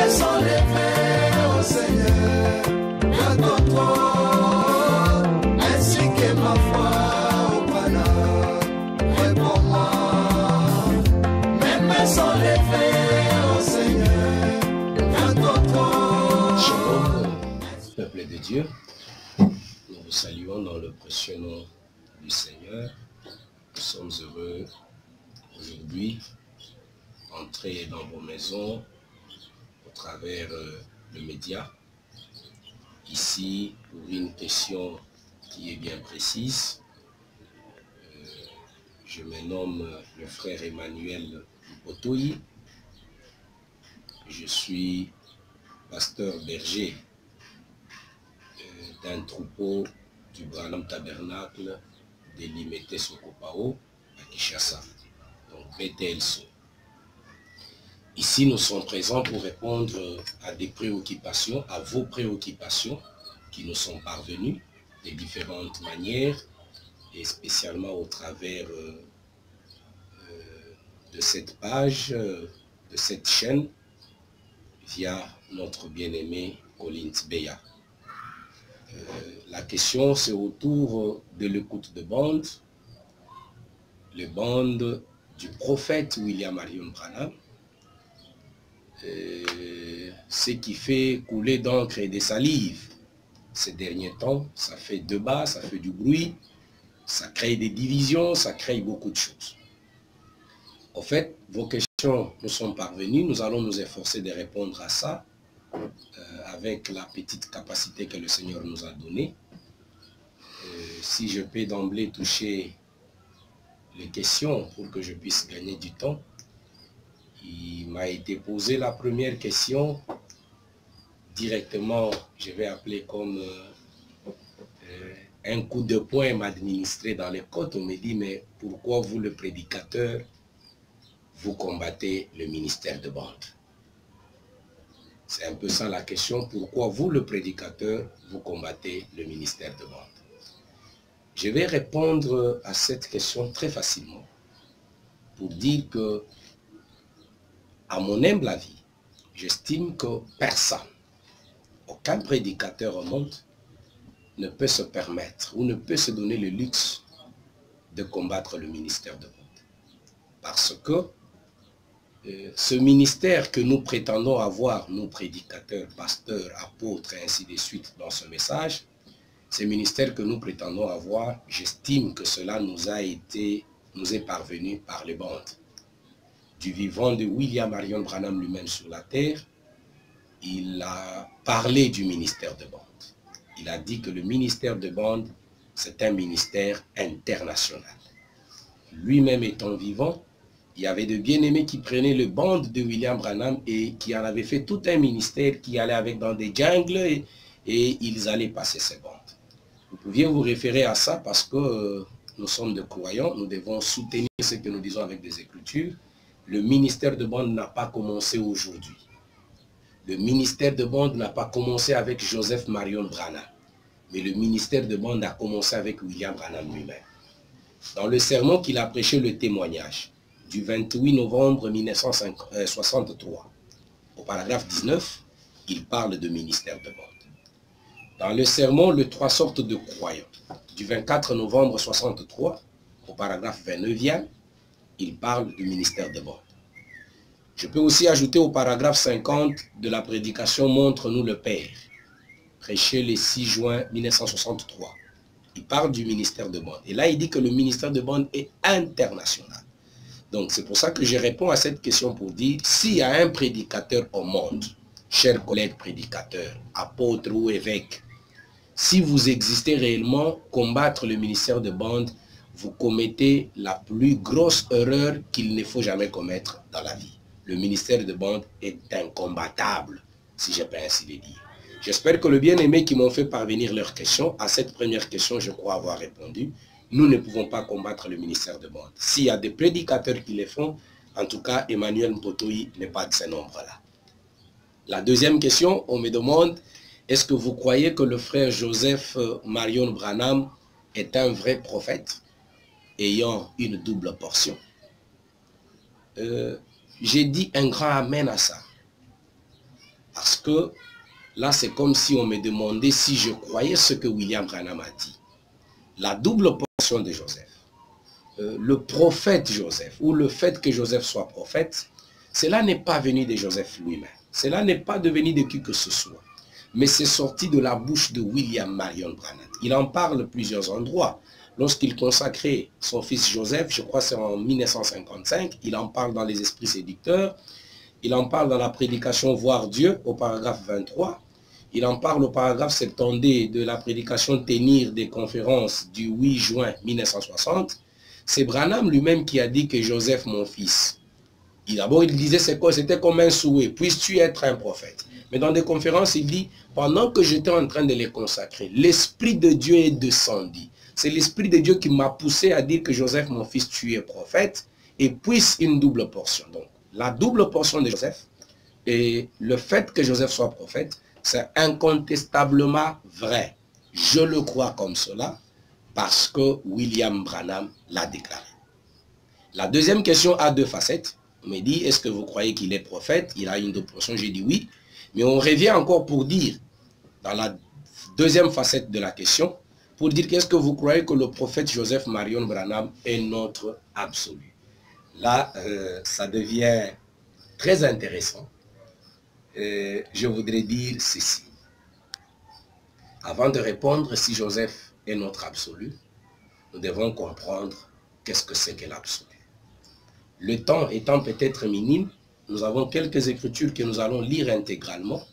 mains sont levées au Seigneur, de ton trône, ainsi que ma foi au Pana. Réponds-moi. Mes mains sont levées au Seigneur, de ton trône. Shalom, peuple de Dieu. Nous vous saluons dans le précieux nom du Seigneur. Nous sommes heureux aujourd'hui d'entrer dans vos maisons au travers le média. Ici, pour une question qui est bien précise, je me nomme le frère Emmanuel Botoyi. Je suis pasteur berger d'un troupeau du Branham Tabernacle de Limete Sokopao à Kinshasa, donc BTLSO. Ici, nous sommes présents pour répondre à des préoccupations, à vos préoccupations qui nous sont parvenues de différentes manières et spécialement au travers de cette page, de cette chaîne, via notre bien-aimé Colin Beya. La question, c'est autour de l'écoute de bande, le bande du prophète William Marion Branham, ce qui fait couler d'encre et des salives ces derniers temps. Ça fait débat, ça fait du bruit, ça crée des divisions, ça crée beaucoup de choses. En fait, vos questions nous sont parvenues, nous allons nous efforcer de répondre à ça avec la petite capacité que le Seigneur nous a donnée. Si je peux d'emblée toucher les questions pour que je puisse gagner du temps, il m'a été posé la première question directement, je vais appeler comme un coup de poing m'administrer dans les côtes. On me dit, mais pourquoi vous, le prédicateur, vous combattez le ministère de bande? C'est un peu ça la question. Pourquoi vous, le prédicateur, vous combattez le ministère de bande? Je vais répondre à cette question très facilement pour dire que, à mon humble avis, j'estime que personne, aucun prédicateur au monde ne peut se permettre ou ne peut se donner le luxe de combattre le ministère de bande. Parce que ce ministère que nous prétendons avoir, nous prédicateurs, pasteurs, apôtres et ainsi de suite dans ce message, ce ministère que nous prétendons avoir, j'estime que cela nous est parvenu par les bandes. Du vivant de William Marion Branham lui-même sur la terre, il a parlé du ministère de bande. Il a dit que le ministère de bande, c'est un ministère international. Lui-même étant vivant, il y avait de bien-aimés qui prenaient le bande de William Branham et qui en avaient fait tout un ministère qui allait avec dans des jungles et ils allaient passer ces bandes. Vous pouviez vous référer à ça parce que nous sommes des croyants, nous devons soutenir ce que nous disons avec des écritures. Le ministère de bande n'a pas commencé aujourd'hui. Le ministère de bande n'a pas commencé avec Joseph Marion Branham, mais le ministère de bande a commencé avec William Branham lui-même. Dans le sermon qu'il a prêché, le témoignage, du 28 novembre 1963, au paragraphe 19, il parle de ministère de bande. Dans le sermon, les trois sortes de croyants, du 24 novembre 1963, au paragraphe 29e, il parle du ministère de bande. Je peux aussi ajouter au paragraphe 50 de la prédication « Montre-nous le Père », prêché le 6 juin 1963. Il parle du ministère de bande. Et là, il dit que le ministère de bande est international. Donc, c'est pour ça que je réponds à cette question pour dire, s'il y a un prédicateur au monde, chers collègues prédicateurs, apôtres ou évêques, si vous existez réellement, combattre le ministère de bande, vous commettez la plus grosse erreur qu'il ne faut jamais commettre dans la vie. Le ministère de bande est incombattable, si je peux ainsi le dire. J'espère que le bien-aimé qui m'ont fait parvenir leurs questions, à cette première question, je crois avoir répondu. Nous ne pouvons pas combattre le ministère de bande. S'il y a des prédicateurs qui le font, en tout cas, Emmanuel Botoyi n'est pas de ce nombre-là. La deuxième question, on me demande, est-ce que vous croyez que le frère Joseph Marion Branham est un vrai prophète ayant une double portion? J'ai dit un grand amen à ça. que là, c'est comme si on me demandait si je croyais ce que William Branham a dit. La double portion de Joseph, le prophète Joseph, ou le fait que Joseph soit prophète, cela n'est pas venu de Joseph lui-même. Cela n'est pas devenu de qui que ce soit. Mais c'est sorti de la bouche de William Marion Branham. Il en parle plusieurs endroits. Lorsqu'il consacrait son fils Joseph, je crois que c'est en 1955, il en parle dans les esprits séducteurs, il en parle dans la prédication Voir Dieu au paragraphe 23, il en parle au paragraphe 70 de la prédication Tenir des conférences du 8 juin 1960. C'est Branham lui-même qui a dit que Joseph, mon fils, d'abord il disait c'est quoi, c'était comme un souhait, puisses-tu être un prophète. Mais dans des conférences, il dit, pendant que j'étais en train de les consacrer, l'Esprit de Dieu est descendu. C'est l'Esprit de Dieu qui m'a poussé à dire que Joseph, mon fils, tu es prophète, et puisse une double portion. Donc, la double portion de Joseph, et le fait que Joseph soit prophète, c'est incontestablement vrai. Je le crois comme cela, parce que William Branham l'a déclaré. La deuxième question a deux facettes. On me dit, est-ce que vous croyez qu'il est prophète? Il a une double portion, j'ai dit oui. Mais on revient encore pour dire, dans la deuxième facette de la question, pour dire qu'est-ce que vous croyez que le prophète Joseph Marion Branham est notre absolu. Là, ça devient très intéressant. Je voudrais dire ceci. Avant de répondre si Joseph est notre absolu, nous devons comprendre qu'est-ce que c'est que l'absolu. Le temps étant peut-être minime, nous avons quelques écritures que nous allons lire intégralement,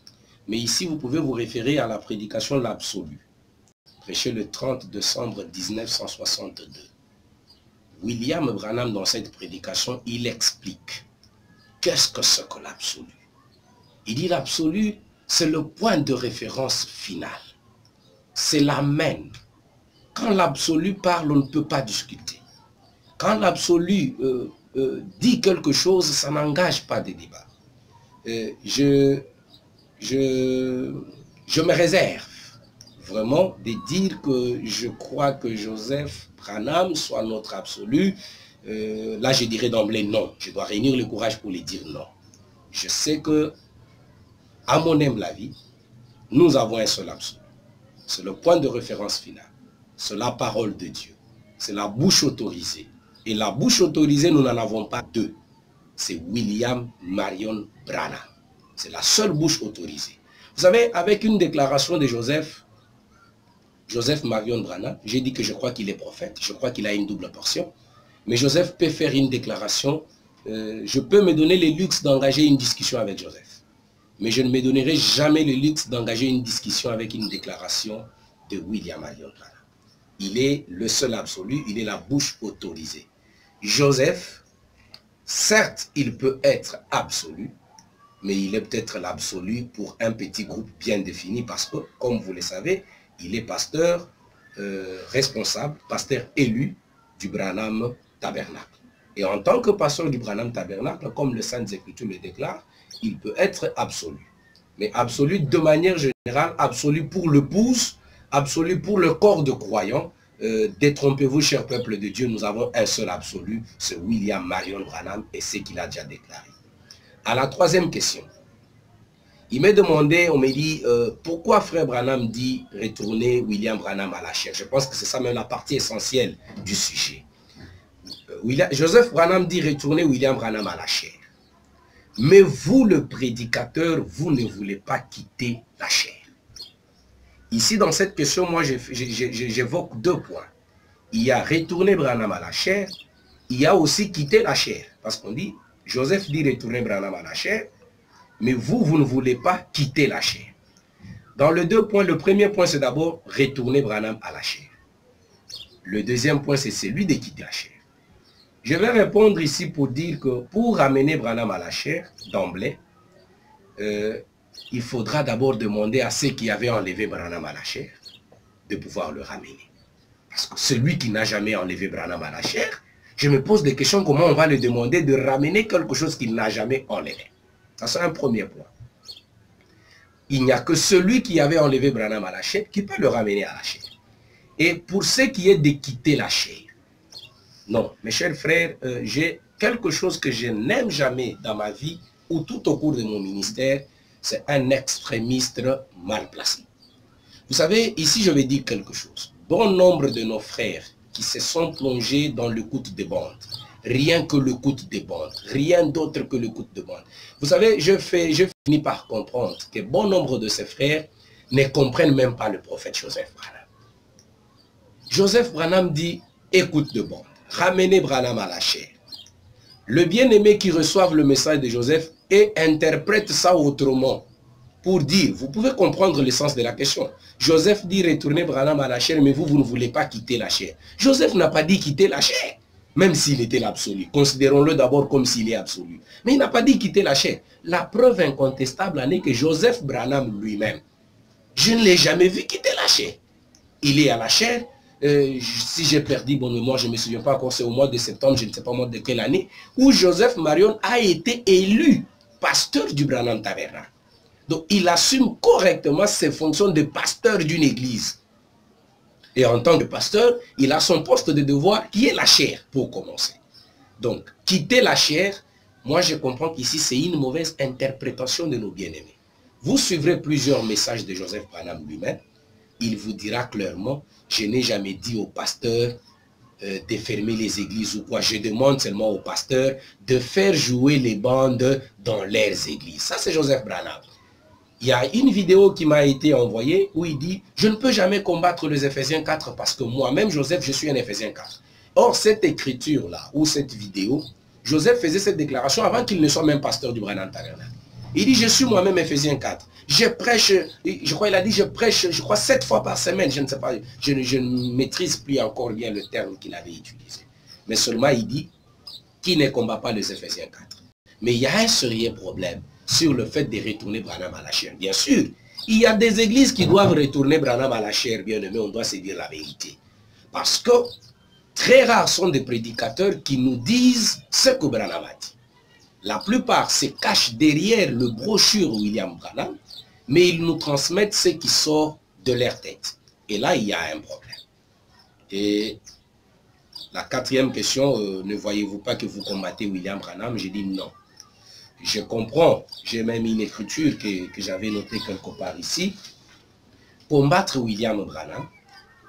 mais ici vous pouvez vous référer à la prédication L'Absolu, prêchée le 30 décembre 1962. William Branham, dans cette prédication, il explique qu'est-ce que c'est que l'absolu. Il dit l'absolu, c'est le point de référence final. C'est l'amen. Quand l'absolu parle, on ne peut pas discuter. Quand l'absolu dit quelque chose, ça n'engage pas de débat. Je me réserve vraiment de dire que je crois que Joseph Branham soit notre absolu. Là, je dirais d'emblée non. Je dois réunir le courage pour lui dire non. Je sais que, à mon humble avis, nous avons un seul absolu. C'est le point de référence final. C'est la parole de Dieu. C'est la bouche autorisée. Et la bouche autorisée, nous n'en avons pas deux. C'est William Marion Branham. C'est la seule bouche autorisée. Vous savez, avec une déclaration de Joseph Marion Branham, j'ai dit que je crois qu'il est prophète, je crois qu'il a une double portion. Mais Joseph peut faire une déclaration. Je peux me donner le luxe d'engager une discussion avec Joseph. Mais je ne me donnerai jamais le luxe d'engager une discussion avec une déclaration de William Marion Branham. Il est le seul absolu, il est la bouche autorisée. Joseph, certes, il peut être absolu, mais il est peut-être l'absolu pour un petit groupe bien défini parce que, comme vous le savez, il est pasteur responsable, pasteur élu du Branham Tabernacle. Et en tant que pasteur du Branham Tabernacle, comme le Saintes Écritures le déclare, il peut être absolu. Mais absolu de manière générale, absolu pour l'épouse, absolu pour le corps de croyants. Détrompez-vous, cher peuple de Dieu, nous avons un seul absolu, c'est William Marion Branham et c'est qu'il a déjà déclaré. À la troisième question, il m'a demandé, on m'a dit, pourquoi frère Branham dit retourner William Branham à la chair? Je pense que c'est ça même la partie essentielle du sujet. Joseph Branham dit retourner William Branham à la chair. Mais vous, le prédicateur, vous ne voulez pas quitter la chair. Ici, dans cette question, moi, j'évoque deux points. Il y a retourner Branham à la chair, il y a aussi quitter la chair. Parce qu'on dit, Joseph dit retourner Branham à la chair, mais vous, vous ne voulez pas quitter la chair. Dans les deux points, le premier point, c'est d'abord retourner Branham à la chair. Le deuxième point, c'est celui de quitter la chair. Je vais répondre ici pour dire que pour ramener Branham à la chair, d'emblée, il faudra d'abord demander à ceux qui avaient enlevé Branham à la chair de pouvoir le ramener. Parce que celui qui n'a jamais enlevé Branham à la chair, je me pose des questions, comment on va lui demander de ramener quelque chose qu'il n'a jamais enlevé. Ça, c'est un premier point. Il n'y a que celui qui avait enlevé Branham à la chair qui peut le ramener à la chair. Et pour ce qui est de quitter la chair, non, mes chers frères, j'ai quelque chose que je n'aime jamais dans ma vie ou tout au cours de mon ministère, c'est un extrémiste mal placé. Vous savez, ici je vais dire quelque chose. Bon nombre de nos frères qui se sont plongés dans le coup de bande, rien que le coup de bande, rien d'autre que le coup de bande. Vous savez, je finis par comprendre que bon nombre de ces frères ne comprennent même pas le prophète Joseph Branham. Joseph Branham dit, écoute de bande, ramenez Branham à la chair. Le bien-aimé qui reçoit le message de Joseph et interprète ça autrement pour dire, vous pouvez comprendre le sens de la question. Joseph dit retournez Branham à la chair, mais vous ne voulez pas quitter la chair. Joseph n'a pas dit quitter la chair, même s'il était l'absolu. Considérons-le d'abord comme s'il est absolu. Mais il n'a pas dit quitter la chair. La preuve incontestable en est que Joseph Branham lui-même, je ne l'ai jamais vu quitter la chair. Il est à la chair. Si j'ai perdu mon mémoire, je ne me souviens pas encore, c'est au mois de septembre, je ne sais pas moi de quelle année, où Joseph Marion a été élu pasteur du Branham Tabernacle. Donc il assume correctement ses fonctions de pasteur d'une église. Et en tant que pasteur, il a son poste de devoir qui est la chair, pour commencer. Donc, quitter la chair, moi je comprends qu'ici c'est une mauvaise interprétation de nos bien-aimés. Vous suivrez plusieurs messages de Joseph Branham lui-même. Il vous dira clairement, je n'ai jamais dit au pasteur de fermer les églises ou quoi. Je demande seulement au pasteur de faire jouer les bandes dans leurs églises. Ça, c'est Joseph Branham. Il y a une vidéo qui m'a été envoyée où il dit, je ne peux jamais combattre les Éphésiens 4 parce que moi-même, Joseph, je suis un Éphésien 4. Or, cette écriture-là, ou cette vidéo, Joseph faisait cette déclaration avant qu'il ne soit même pasteur du Branham Tabernacle. Il dit, je suis moi-même Éphésiens 4. Je prêche, je crois, il a dit, je prêche, je crois, 7 fois par semaine. Je ne sais pas, je ne maîtrise plus encore bien le terme qu'il avait utilisé. Mais seulement, il dit, qui ne combat pas les Éphésiens 4. Mais il y a un sérieux problème sur le fait de retourner Branham à la chair. Bien sûr, il y a des églises qui doivent retourner Branham à la chair, bien aimé, on doit se dire la vérité. Parce que très rares sont des prédicateurs qui nous disent ce que Branham a dit. La plupart se cachent derrière le brochure William Branham, mais ils nous transmettent ce qui sort de leur tête. Et là, il y a un problème. Et la quatrième question, ne voyez-vous pas que vous combattez William Branham? J'ai dit non. Je comprends, j'ai même une écriture que j'avais notée quelque part ici. Combattre William Branham,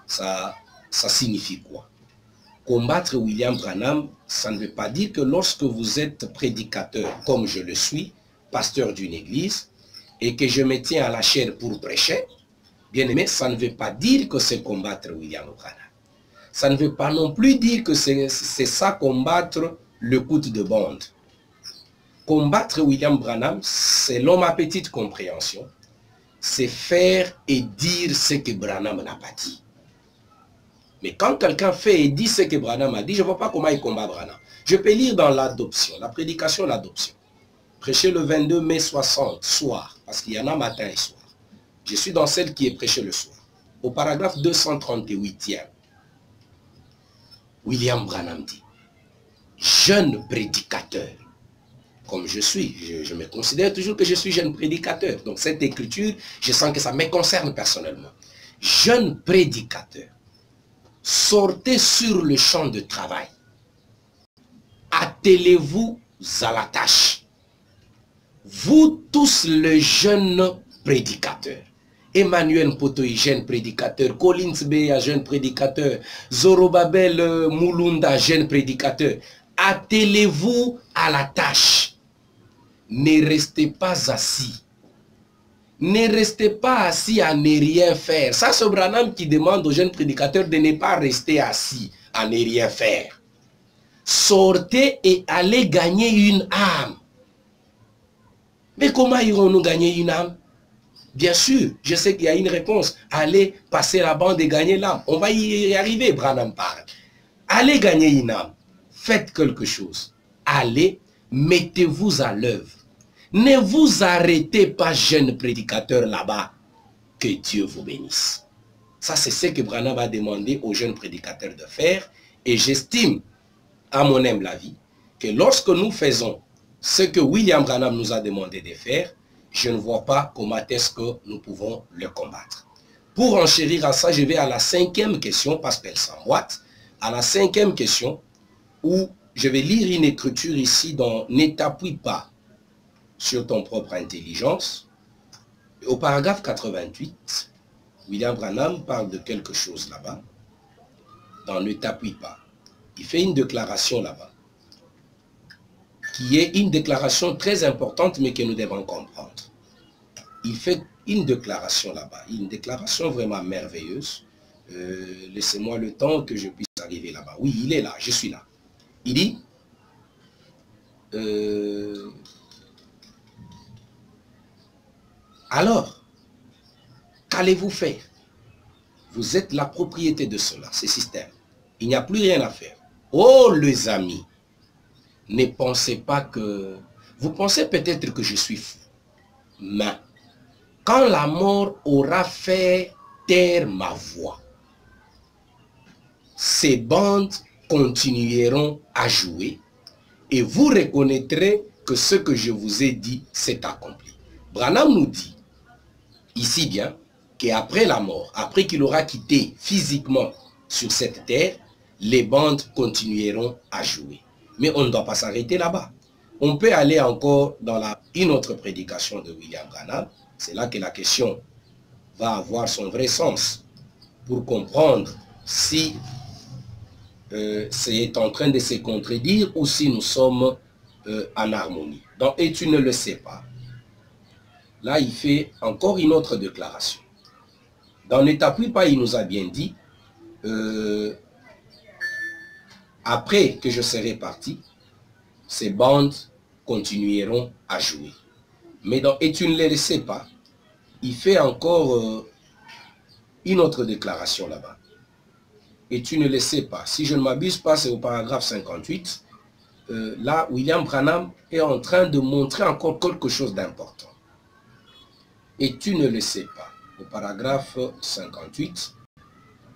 ça signifie quoi? Combattre William Branham, ça ne veut pas dire que lorsque vous êtes prédicateur, comme je le suis, pasteur d'une église, et que je me tiens à la chair pour prêcher, bien aimé, ça ne veut pas dire que c'est combattre William Branham. Ça ne veut pas non plus dire que c'est ça combattre le coup de bande. Combattre William Branham, selon ma petite compréhension, c'est faire et dire ce que Branham n'a pas dit. Mais quand quelqu'un fait et dit ce que Branham a dit, je ne vois pas comment il combat Branham. Je peux lire dans l'adoption, la prédication l'adoption. Prêcher le 22 mai 60, soir, parce qu'il y en a matin et soir. Je suis dans celle qui est prêchée le soir. Au paragraphe 238e, William Branham dit, jeune prédicateur, comme je suis, je me considère toujours que je suis jeune prédicateur. Donc cette écriture, je sens que ça me concerne personnellement. Jeune prédicateur, sortez sur le champ de travail. Attelez-vous à la tâche. Vous tous les jeunes prédicateurs. Emmanuel Potoy, jeune prédicateur. Collins Beya, jeune prédicateur. Zorobabel Mulunda, jeune prédicateur. Attelez-vous à la tâche. Ne restez pas assis. Ne restez pas assis à ne rien faire. Ça, c'est Branham qui demande aux jeunes prédicateurs de ne pas rester assis à ne rien faire. Sortez et allez gagner une âme. Mais comment irons-nous gagner une âme? Bien sûr, je sais qu'il y a une réponse. Allez passer la bande et gagner l'âme. On va y arriver, Branham parle. Allez gagner une âme. Faites quelque chose. Allez, mettez-vous à l'œuvre. Ne vous arrêtez pas, jeune prédicateur, là-bas. Que Dieu vous bénisse. Ça, c'est ce que Branham va demander aux jeunes prédicateurs de faire. Et j'estime, à mon humble avis, que lorsque nous faisons ce que William Branham nous a demandé de faire, je ne vois pas comment est-ce que nous pouvons le combattre. Pour enchérir à ça, je vais à la 5e question, parce qu'elle s'emboîte. À la 5e question, où je vais lire une écriture ici dans « Ne t'appuie pas sur ton propre intelligence, Au paragraphe 88, William Branham parle de quelque chose là-bas, dans Ne t'appuie pas. Il fait une déclaration là-bas, qui est une déclaration très importante, mais que nous devons comprendre. Il fait une déclaration là-bas, une déclaration vraiment merveilleuse. Laissez-moi le temps que je puisse arriver là-bas. Oui, il est là, je suis là. Il dit, alors, qu'allez-vous faire? Vous êtes la propriété de cela, ce système. Il n'y a plus rien à faire. Oh, les amis, ne pensez pas que... Vous pensez peut-être que je suis fou. Mais quand la mort aura fait taire ma voix, ces bandes continueront à jouer et vous reconnaîtrez que ce que je vous ai dit s'est accompli. Branham nous dit, ici bien, qu'après la mort, après qu'il aura quitté physiquement sur cette terre, les bandes continueront à jouer. Mais on ne doit pas s'arrêter là-bas. On peut aller encore dans une autre prédication de William Branham. C'est là que la question va avoir son vrai sens pour comprendre si c'est en train de se contredire ou si nous sommes en harmonie. Donc, et tu ne le sais pas. Là, il fait encore une autre déclaration. Dans Ne t'appuie pas, il nous a bien dit, après que je serai parti, ces bandes continueront à jouer. Mais dans Et tu ne les sais pas, il fait encore une autre déclaration là-bas. Et tu ne le sais pas. Si je ne m'abuse pas, c'est au paragraphe 58. Là, William Branham est en train de montrer encore quelque chose d'important. Et tu ne le sais pas. Au paragraphe 58,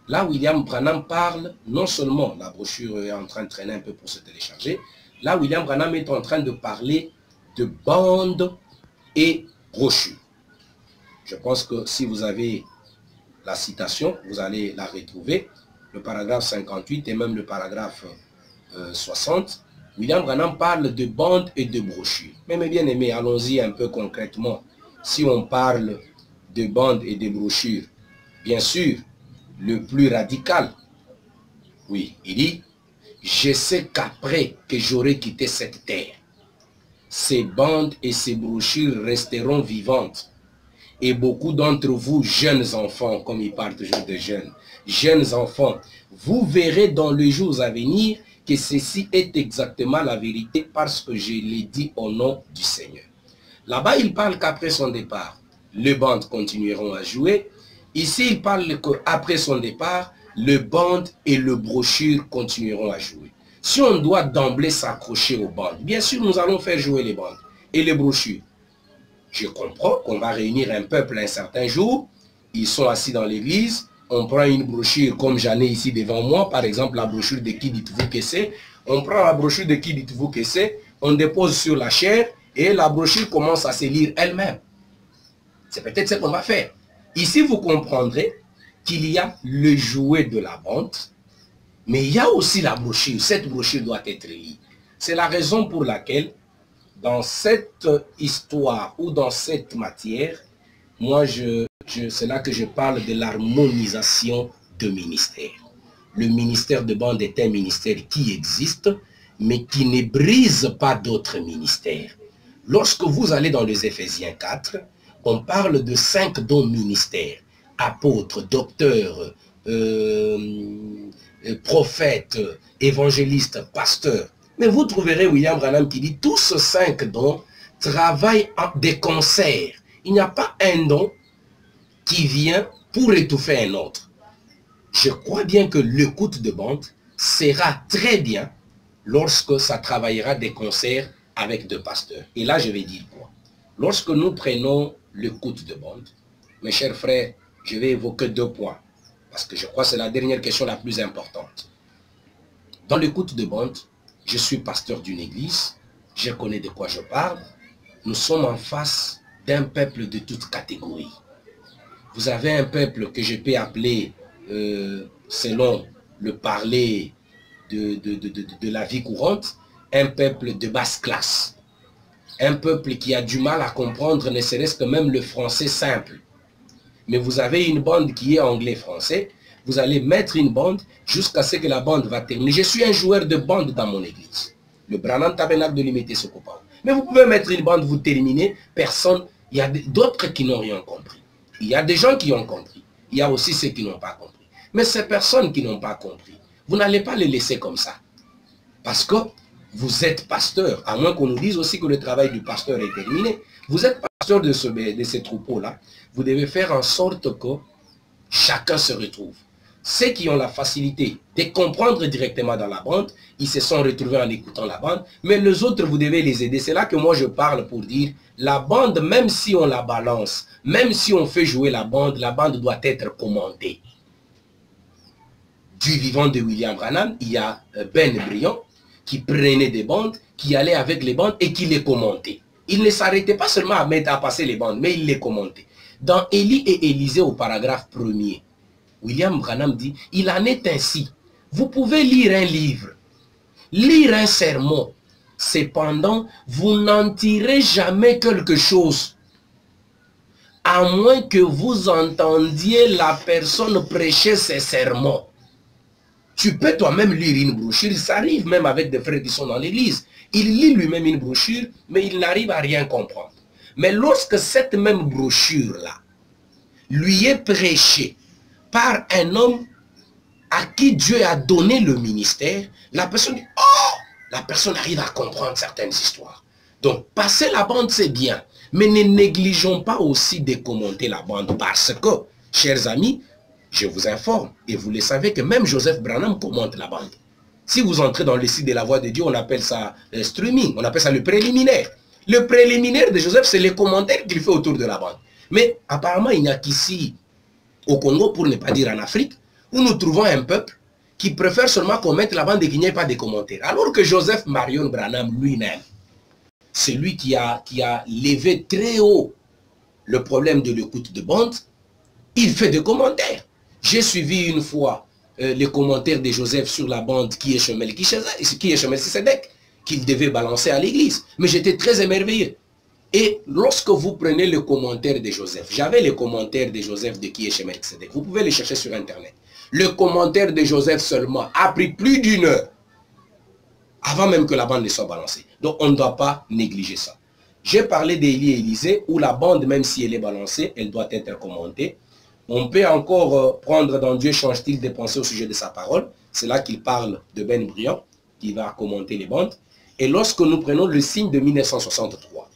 là, William Branham parle, non seulement, la brochure est en train de traîner un peu pour se télécharger, là, William Branham est en train de parler de bandes et brochures. Je pense que si vous avez la citation, vous allez la retrouver. Le paragraphe 58 et même le paragraphe 60, William Branham parle de bandes et de brochures. Mais mes bien-aimés, allons-y un peu concrètement. Si on parle de bandes et de brochures, bien sûr, le plus radical, oui, il dit, je sais qu'après que j'aurai quitté cette terre, ces bandes et ces brochures resteront vivantes. Et beaucoup d'entre vous, jeunes enfants, comme il parle toujours de jeunes enfants, vous verrez dans les jours à venir que ceci est exactement la vérité parce que je l'ai dit au nom du Seigneur. Là-bas, il parle qu'après son départ, les bandes continueront à jouer. Ici, il parle qu'après son départ, les bandes et les brochures continueront à jouer. Si on doit d'emblée s'accrocher aux bandes, bien sûr, nous allons faire jouer les bandes et les brochures. Je comprends qu'on va réunir un peuple un certain jour, ils sont assis dans l'église, on prend une brochure comme j'en ai ici devant moi, par exemple la brochure de Qui dites-vous que c'est, on prend la brochure de Qui dites-vous que c'est, on dépose sur la chair et la brochure commence à se lire elle-même. C'est peut-être ce qu'on va faire. Ici, vous comprendrez qu'il y a le jouet de la bande, mais il y a aussi la brochure. Cette brochure doit être lue. C'est la raison pour laquelle dans cette histoire ou dans cette matière, moi, c'est là que je parle de l'harmonisation de ministères. Le ministère de bande est un ministère qui existe, mais qui ne brise pas d'autres ministères. Lorsque vous allez dans les Éphésiens 4, on parle de 5 dons ministères. Apôtres, docteurs, prophètes, évangélistes, pasteurs. Mais vous trouverez William Branham qui dit tous ces 5 dons travaillent des concerts. Il n'y a pas un don qui vient pour étouffer un autre. Je crois bien que l'écoute de bande sera très bien lorsque ça travaillera des concerts avec deux pasteurs. Et là, je vais dire quoi? Lorsque nous prenons l'écoute de bande, mes chers frères, je vais évoquer 2 points. Parce que je crois que c'est la dernière question la plus importante. Dans l'écoute de bande, je suis pasteur d'une église, je connais de quoi je parle. Nous sommes en face d'un peuple de toute catégorie. Vous avez un peuple que je peux appeler, selon le parler de la vie courante, un peuple de basse classe. un peuple qui a du mal à comprendre ne serait-ce que même le français simple. Mais vous avez une bande qui est anglais-français, vous allez mettre une bande jusqu'à ce que la bande va terminer. Je suis un joueur de bande dans mon église. Le Branham Tabernacle de l'Imité Sokopao. Mais vous pouvez mettre une bande, vous terminez, personne. Il y a d'autres qui n'ont rien compris. Il y a des gens qui ont compris. Il y a aussi ceux qui n'ont pas compris. Mais ces personnes qui n'ont pas compris, vous n'allez pas les laisser comme ça. Parce que vous êtes pasteur, à moins qu'on nous dise aussi que le travail du pasteur est terminé. Vous êtes pasteur de ces troupeaux-là. Vous devez faire en sorte que chacun se retrouve. Ceux qui ont la facilité de comprendre directement dans la bande, ils se sont retrouvés en écoutant la bande. Mais les autres, vous devez les aider. C'est là que moi je parle pour dire, la bande, même si on la balance, même si on fait jouer la bande doit être commentée. Du vivant de William Branham, il y a Ben Briand qui prenait des bandes, qui allait avec les bandes et qui les commentait. Il ne s'arrêtait pas seulement à passer les bandes, mais il les commentait. Dans Élie et Élisée au paragraphe 1er, William Branham dit, il en est ainsi. Vous pouvez lire un livre, lire un sermon. Cependant, vous n'en tirez jamais quelque chose. À moins que vous entendiez la personne prêcher ses sermons. Tu peux toi-même lire une brochure. Ça arrive même avec des frères qui sont dans l'église. Il lit lui-même une brochure, mais il n'arrive à rien comprendre. Mais lorsque cette même brochure-là lui est prêchée par un homme à qui Dieu a donné le ministère, la personne dit, oh, la personne arrive à comprendre certaines histoires. Donc, passer la bande, c'est bien. Mais ne négligeons pas aussi de commenter la bande parce que, chers amis, je vous informe, et vous le savez que même Joseph Branham commente la bande. Si vous entrez dans le site de la Voix de Dieu, on appelle ça le streaming, on appelle ça le préliminaire. Le préliminaire de Joseph, c'est les commentaires qu'il fait autour de la bande. Mais apparemment, il n'y a qu'ici, au Congo, pour ne pas dire en Afrique, où nous trouvons un peuple qui préfère seulement qu'on mette la bande et qu'il n'y ait pas de commentaires. Alors que Joseph Marion Branham lui-même, c'est lui qui a levé très haut le problème de l'écoute de bande, il fait des commentaires. J'ai suivi une fois les commentaires de Joseph sur la bande qui est Shemel Sisedek, qu'il devait balancer à l'église. Mais j'étais très émerveillé. Et lorsque vous prenez le commentaire de Joseph, j'avais les commentaires de Joseph de qui est Shemel Sisedek. Vous pouvez les chercher sur Internet. Le commentaire de Joseph seulement a pris plus d'1 heure avant même que la bande ne soit balancée. Donc on ne doit pas négliger ça. J'ai parlé d'Élie et Élisée où la bande, même si elle est balancée, elle doit être commentée. On peut encore prendre dans Dieu change-t-il des pensées au sujet de sa parole. C'est là qu'il parle de Ben Briand qui va commenter les bandes. Et lorsque nous prenons le signe de 1963,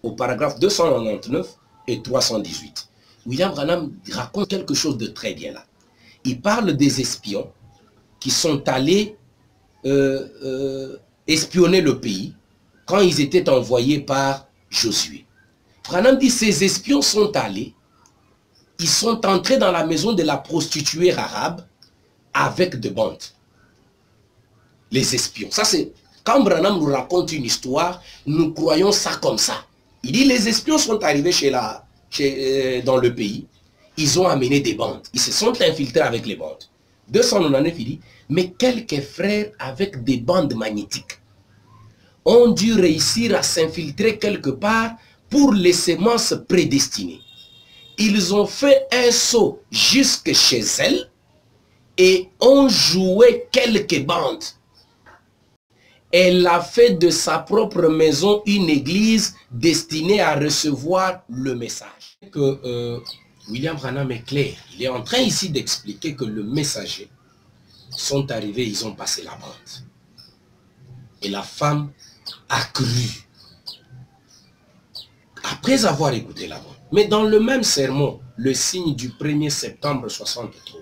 au paragraphe 299 et 318, William Branham raconte quelque chose de très bien là. Il parle des espions qui sont allés espionner le pays quand ils étaient envoyés par Josué. Branham dit ces espions sont allés, ils sont entrés dans la maison de la prostituée arabe avec des bandes. Les espions. Ça c'est, quand Branham nous raconte une histoire, nous croyons ça comme ça. Il dit les espions sont arrivés dans le pays, ils ont amené des bandes. Ils se sont infiltrés avec les bandes. 299, il dit, mais quelques frères avec des bandes magnétiques ont dû réussir à s'infiltrer quelque part pour les semences prédestinées. Ils ont fait un saut jusque chez elles et ont joué quelques bandes. Elle a fait de sa propre maison une église destinée à recevoir le message. William Branham est clair. Il est en train ici d'expliquer que le messager sont arrivés, ils ont passé la bande. Et la femme a cru. Après avoir écouté la bande. Mais dans le même sermon, le signe du 1er septembre 63,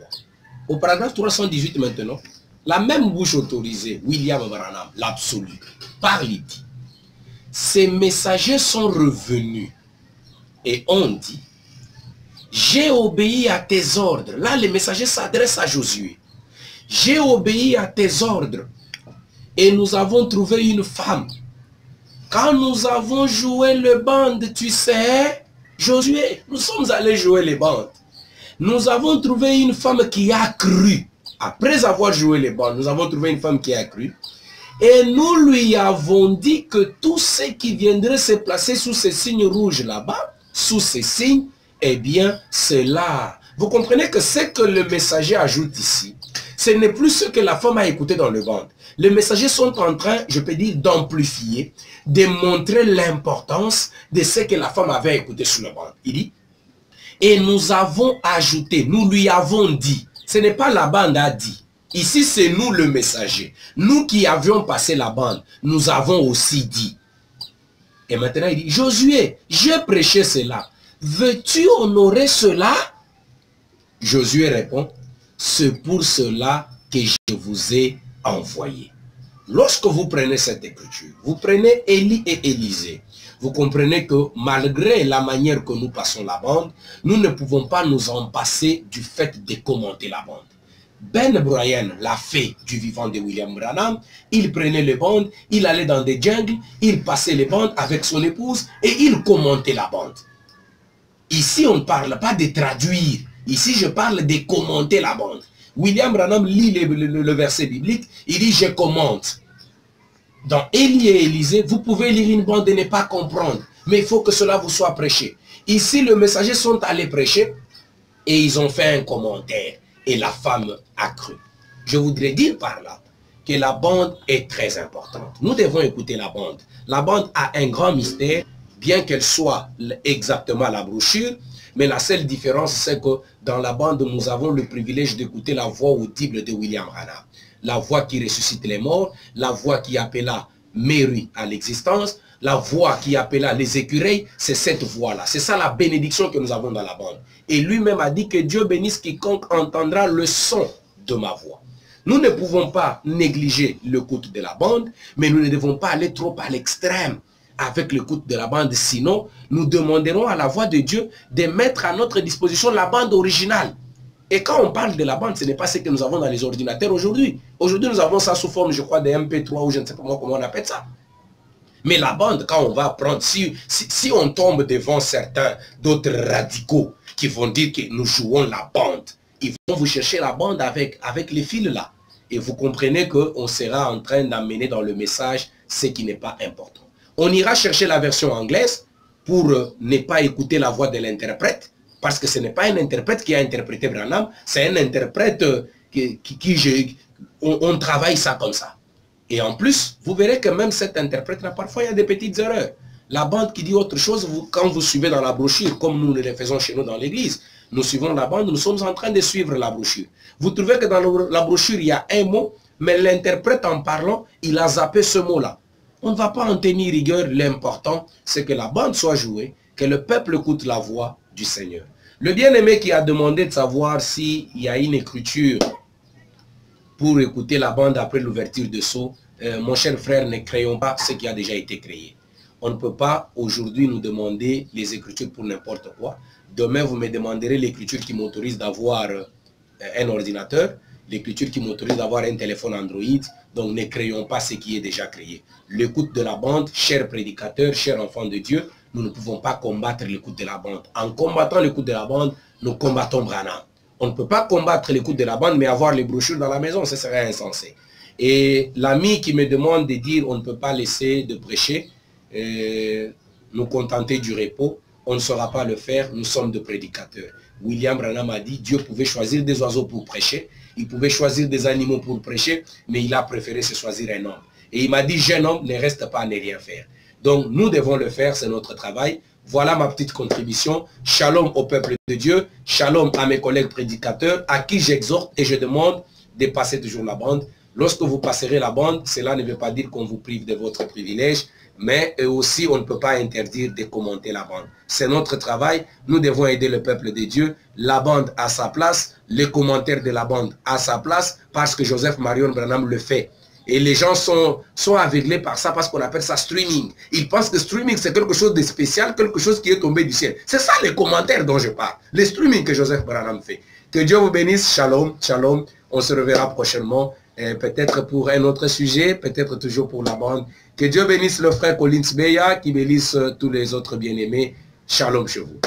au paragraphe 318 maintenant, la même bouche autorisée, William Branham, l'absolu, parle, il dit, ces messagers sont revenus et ont dit, j'ai obéi à tes ordres. Là, les messagers s'adressent à Josué. J'ai obéi à tes ordres et nous avons trouvé une femme. Quand nous avons joué le bande, tu sais, Josué, nous sommes allés jouer les bandes. Nous avons trouvé une femme qui a cru. Après avoir joué les bandes, nous avons trouvé une femme qui a cru. Et nous lui avons dit que tous ceux qui viendraient se placer sous ces signes rouges là-bas, sous ces signes, eh bien, c'est là. Vous comprenez que ce que le messager ajoute ici, ce n'est plus ce que la femme a écouté dans le ventre. Les messagers sont en train, je peux dire, d'amplifier, de montrer l'importance de ce que la femme avait écouté sur le ventre. Il dit, et nous avons ajouté, nous lui avons dit, ce n'est pas la bande a dit. Ici, c'est nous le messager. Nous qui avions passé la bande, nous avons aussi dit. Et maintenant, il dit, Josué, j'ai prêché cela. Veux-tu honorer cela? Josué répond, c'est pour cela que je vous ai envoyé. Lorsque vous prenez cette écriture, vous prenez Élie et Élisée. Vous comprenez que malgré la manière que nous passons la bande, nous ne pouvons pas nous en passer du fait de commenter la bande. Ben Brian, la fée du vivant de William Branham, il prenait les bandes, il allait dans des jungles, il passait les bandes avec son épouse et il commentait la bande. Ici, on ne parle pas de traduire. Ici, je parle de commenter la bande. William Branham lit le verset biblique, il dit « je commente ». Dans Élie et Élisée, vous pouvez lire une bande et ne pas comprendre, mais il faut que cela vous soit prêché. Ici, les messagers sont allés prêcher et ils ont fait un commentaire. Et la femme a cru. Je voudrais dire par là que la bande est très importante. Nous devons écouter la bande. La bande a un grand mystère, bien qu'elle soit exactement la brochure, mais la seule différence, c'est que dans la bande, nous avons le privilège d'écouter la voix audible de William Branham. La voix qui ressuscite les morts, la voix qui appela Mary à l'existence, la voix qui appela les écureuils, c'est cette voix-là. C'est ça la bénédiction que nous avons dans la bande. Et lui-même a dit que Dieu bénisse quiconque entendra le son de ma voix. Nous ne pouvons pas négliger l'écoute de la bande, mais nous ne devons pas aller trop à l'extrême avec l'écoute de la bande. Sinon, nous demanderons à la voix de Dieu de mettre à notre disposition la bande originale. Et quand on parle de la bande, ce n'est pas ce que nous avons dans les ordinateurs aujourd'hui. Aujourd'hui, nous avons ça sous forme, je crois, de MP3 ou je ne sais pas comment on appelle ça. Mais la bande, quand on va prendre, si on tombe devant certains d'autres radicaux qui vont dire que nous jouons la bande, ils vont vous chercher la bande avec les fils là. Et vous comprenez qu'on sera en train d'amener dans le message ce qui n'est pas important. On ira chercher la version anglaise pour ne pas écouter la voix de l'interprète, parce que ce n'est pas un interprète qui a interprété Branham, c'est un interprète on travaille ça comme ça. Et en plus, vous verrez que même cet interprète-là, parfois il y a des petites erreurs. La bande qui dit autre chose, quand vous suivez dans la brochure, comme nous le faisons chez nous dans l'église, nous suivons la bande, nous sommes en train de suivre la brochure. Vous trouvez que dans la brochure, il y a un mot, mais l'interprète en parlant, il a zappé ce mot-là. On ne va pas en tenir rigueur. L'important, c'est que la bande soit jouée, que le peuple écoute la voix du Seigneur. Le bien-aimé qui a demandé de savoir s'il y a une écriture pour écouter la bande après l'ouverture de sceau, mon cher frère, ne créons pas ce qui a déjà été créé. On ne peut pas aujourd'hui nous demander les écritures pour n'importe quoi. Demain, vous me demanderez l'écriture qui m'autorise d'avoir un ordinateur, l'écriture qui m'autorise d'avoir un téléphone Android. Donc ne créons pas ce qui est déjà créé. L'écoute de la bande, chers prédicateurs, chers enfants de Dieu, nous ne pouvons pas combattre l'écoute de la bande. En combattant l'écoute de la bande, nous combattons Branham. On ne peut pas combattre l'écoute de la bande, mais avoir les brochures dans la maison, ce serait insensé. Et l'ami qui me demande de dire on ne peut pas laisser de prêcher, nous contenter du repos, on ne saura pas le faire, nous sommes de prédicateurs. William Branham a dit Dieu pouvait choisir des oiseaux pour prêcher, il pouvait choisir des animaux pour prêcher, mais il a préféré se choisir un homme. Et il m'a dit jeune homme, ne reste pas à ne rien faire. Donc nous devons le faire, c'est notre travail. Voilà ma petite contribution. Shalom au peuple de Dieu, shalom à mes collègues prédicateurs, à qui j'exhorte et je demande de passer toujours la bande. Lorsque vous passerez la bande, cela ne veut pas dire qu'on vous prive de votre privilège, mais aussi on ne peut pas interdire de commenter la bande. C'est notre travail, nous devons aider le peuple de Dieu, la bande à sa place, les commentaires de la bande à sa place, parce que Joseph Marion Branham le fait. Et les gens sont aveuglés par ça parce qu'on appelle ça streaming. Ils pensent que streaming c'est quelque chose de spécial, quelque chose qui est tombé du ciel. C'est ça les commentaires dont je parle, les streaming que Joseph Branham fait. Que Dieu vous bénisse, shalom, shalom, on se reverra prochainement. Peut-être pour un autre sujet, peut-être toujours pour la bande. Que Dieu bénisse le frère Collins Beya, qui bénisse tous les autres bien-aimés. Shalom chez vous.